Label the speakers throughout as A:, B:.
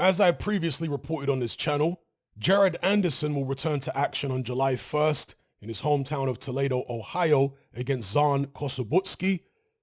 A: As I previously reported on this channel, Jared Anderson will return to action on July 1st in his hometown of Toledo, Ohio against Zhan Kossobutskiy.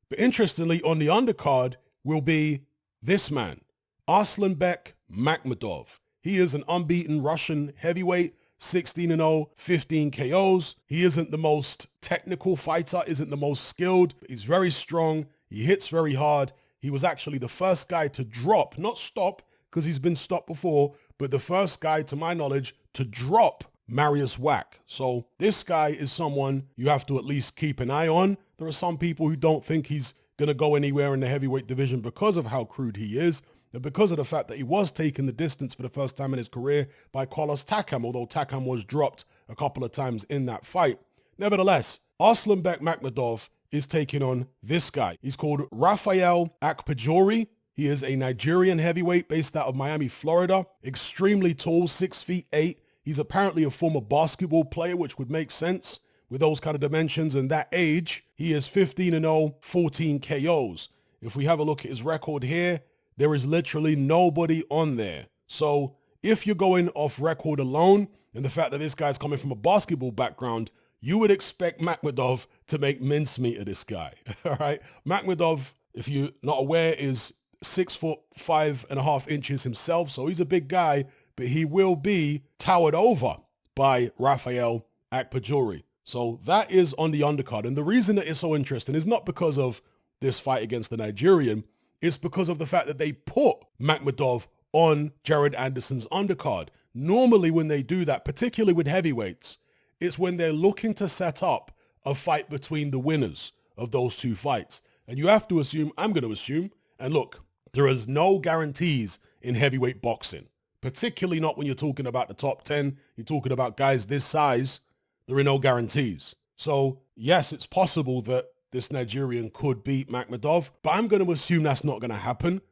A: But interestingly, on the undercard will be this man, Arslanbek Makhmudov. He is an unbeaten Russian heavyweight, 16-0, 15 KOs. He isn't the most technical fighter, isn't the most skilled, but he's very strong. He hits very hard. He was actually the first guy to drop, not stop, because he's been stopped before, but the first guy, to my knowledge, to drop Mariusz Wach. So this guy is someone you have to at least keep an eye on. There are some people who don't think he's going to go anywhere in the heavyweight division because of how crude he is, and because of the fact that he was taking the distance for the first time in his career by Carlos Takam, although Takam was dropped a couple of times in that fight. Nevertheless, Arslanbek Makhmudov is taking on this guy. He's called Raphael Akpajori. He is a Nigerian heavyweight based out of Miami, Florida. Extremely tall, 6'8". He's apparently a former basketball player, which would make sense with those kind of dimensions and that age. He is 15-0, 14 KOs. If we have a look at his record here, there is literally nobody on there. So if you're going off record alone and the fact that this guy's coming from a basketball background, you would expect Makhmudov to make mincemeat of this guy. All right. Makhmudov, if you're not aware, is 6 foot 5.5 inches himself. So he's a big guy, but he will be towered over by Raphael Akpajori. So that is on the undercard. And the reason that it's so interesting is not because of this fight against the Nigerian. It's because of the fact that they put Makhmudov on Jared Anderson's undercard. Normally when they do that, particularly with heavyweights, it's when they're looking to set up a fight between the winners of those two fights. And you have to assume, I'm going to assume, and look, there is no guarantees in heavyweight boxing, particularly not when you're talking about the top 10. You're talking about guys this size. There are no guarantees. So yes, it's possible that this Nigerian could beat Makhmudov, but I'm going to assume that's not going to happen,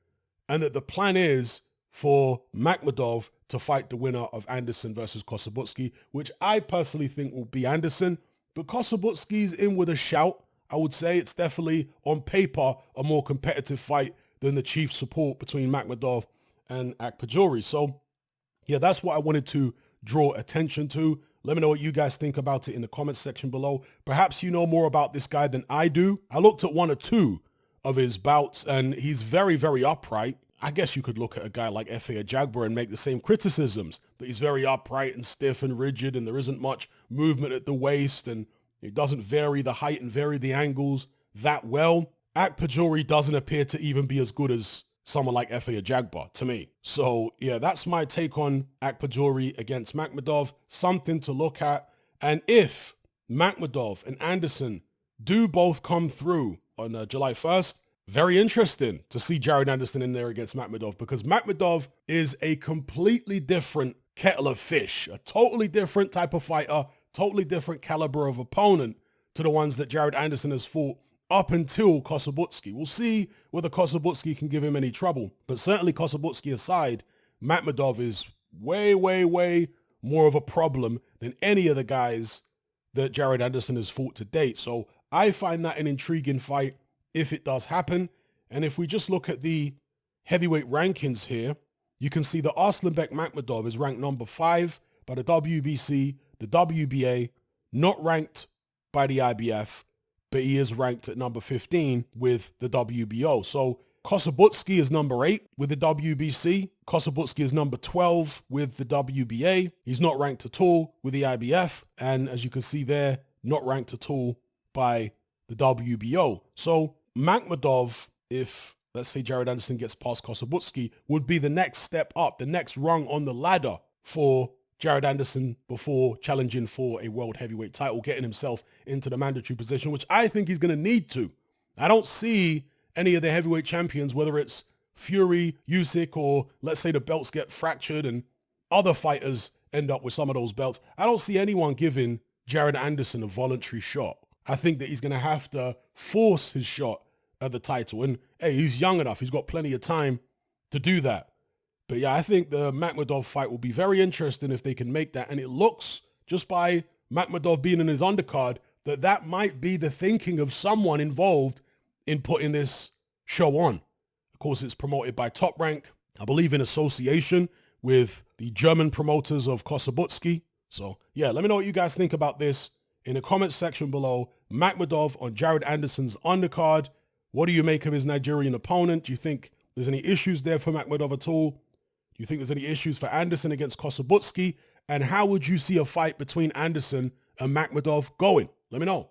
A: and that the plan is for Makhmudov to fight the winner of Anderson versus Kossobutskiy, which I personally think will be Anderson. But Kossobutskiy's in with a shout. I would say it's definitely, on paper, a more competitive fight than the chief support between Makhmudov and Akpajori. So yeah, that's what I wanted to draw attention to. Let me know what you guys think about it in the comments section below. Perhaps you know more about this guy than I do. I looked at one or two of his bouts, and he's very, very upright. I guess you could look at a guy like Raphael Akpajori and make the same criticisms, that he's very upright and stiff and rigid, and there isn't much movement at the waist, and it doesn't vary the height and vary the angles that well. Akpajori doesn't appear to even be as good as someone like Raphael Akpajori to me. So yeah, that's my take on Akpajori against Makhmudov. Something to look at. And if Makhmudov and Anderson do both come through on July 1st, very interesting to see Jared Anderson in there against Makhmudov, because Makhmudov is a completely different kettle of fish, a totally different type of fighter, totally different caliber of opponent to the ones that Jared Anderson has fought up until Kossobutskiy. We'll see whether Kossobutskiy can give him any trouble. But certainly Kossobutskiy aside, Makhmudov is way, way, way more of a problem than any of the guys that Jared Anderson has fought to date. So I find that an intriguing fight if it does happen. And if we just look at the heavyweight rankings here, you can see that Arslanbek Makhmudov is ranked number 5 by the WBC, the WBA, not ranked by the IBF, but he is ranked at number 15 with the WBO. So Kossobutskiy is number 8 with the WBC. Kossobutskiy is number 12 with the WBA. He's not ranked at all with the IBF. And as you can see there, not ranked at all by the WBO. So Makhmudov, if let's say Jared Anderson gets past Kossobutskiy, would be the next step up, the next rung on the ladder for Jared Anderson before challenging for a world heavyweight title, getting himself into the mandatory position, which I think he's going to need to. I don't see any of the heavyweight champions, whether it's Fury, Usyk, or let's say the belts get fractured and other fighters end up with some of those belts. I don't see anyone giving Jared Anderson a voluntary shot. I think that he's going to have to force his shot at the title. And hey, he's young enough. He's got plenty of time to do that. But yeah, I think the Makhmudov fight will be very interesting if they can make that. And it looks, just by Makhmudov being in his undercard, that that might be the thinking of someone involved in putting this show on. Of course, it's promoted by Top Rank, I believe in association with the German promoters of Kosobutsky. So yeah, let me know what you guys think about this in the comments section below. Makhmudov on Jared Anderson's undercard. What do you make of his Nigerian opponent? Do you think there's any issues there for Makhmudov at all? Do you think there's any issues for Anderson against Kosobutsky? And how would you see a fight between Anderson and Makhmudov going? Let me know.